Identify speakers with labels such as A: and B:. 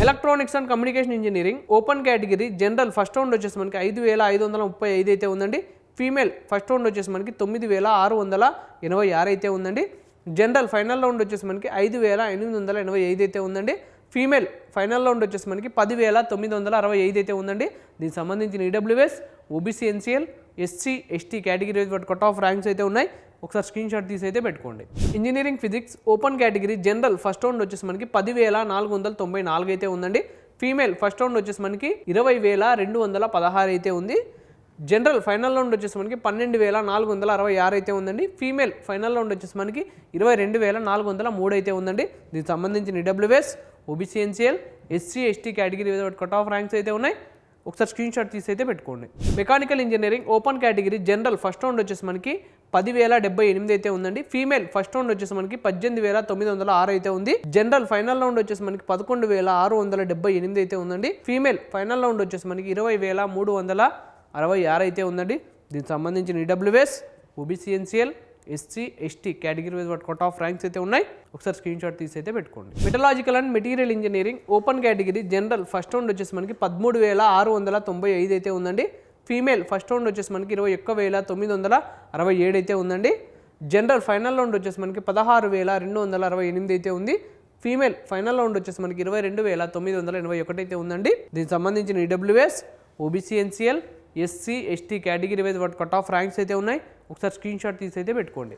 A: Electronics and communication engineering open category general first round వచ్చేసి మనకి 5535 అయితే ఉందండి. ఫీమేల్ ఫస్ట్ రౌండ్ వచ్చేసి మనకి 9686 అయితే ఉందండి. జనరల్ ఫైనల్ రౌండ్ వచ్చేసి మనకి 5885 అయితే ఉందండి. ఫీమేల్ ఫైనల్ రౌండ్ వచ్చేసి మనకి 10965 అయితే ఉందండి. దీనికి సంబంధించిన EWS, OBC, NCL, SC, ST category cut off ranks అయితే ఉన్నాయి. ఒకసారి స్క్రీన్ షాట్ తీసి అయితే పెట్టుకోండి. Engineering physics open category general first round వచ్చేసి మనకి 10494 అయితే ఉందండి. ఫీమేల్ ఫస్ట్ రౌండ్ వచ్చేసి మనకి 20216 అయితే ఉంది. జనరల్ ఫైనల్ రౌండ్ వచ్చేసి మనకి 12466 అయితే ఉందండి. ఫీమేల్ ఫైనల్ రౌండ్ వచ్చేసి మనకి 22403 అయితే ఉందండి. దీనికి సంబంధించిన EWS, OBC, NCL, SC, ST category cut off ranks అయితే ఉన్నాయి. ఒకసారి స్క్రీన్ షాట్ తీసి అయితే పెట్టుకోండి. Mechanical engineering open category general first round వచ్చేసి మనకి 10078 అయితే ఉందండి. ఫీమేల్ ఫస్ట్ రౌండ్ వచ్చేసి మనకి 18906 అయితే ఉంది. జనరల్ ఫైనల్ రౌండ్ వచ్చేసి మనకి 11678 అయితే ఉందండి. ఫీమేల్ ఫైనల్ రౌండ్ వచ్చేసి మనకి 20366 అయితే ఉందండి. దీనికి సంబంధించిన EWS, OBC, NCL, SC, ST category cut off ranks అయితే ఉన్నాయి. ఒకసారి స్క్రీన్ షాట్ తీసి అయితే పెట్టుకోండి. మెటలాజికల్ and material engineering open category general first round వచ్చేసి మనకి 13695 అయితే ఉందండి. ఫీమేల్ ఫస్ట్ రౌండ్ వచ్చేసి మనకి 21967 అయితే ఉందండి. జనరల్ ఫైనల్ రౌండ్ వచ్చేసి మనకి 16268 అయితే ఉంది. ఫీమేల్ ఫైనల్ రౌండ్ వచ్చేసి మనకి 22981 అయితే ఉందండి. దీనికి సంబంధించిన EWS, OBC, NCL, SC, ST category cut off ranks అయితే ఉన్నాయి. ఒకసారి స్క్రీన్ షాట్ తీసి అయితే పెట్టుకోండి.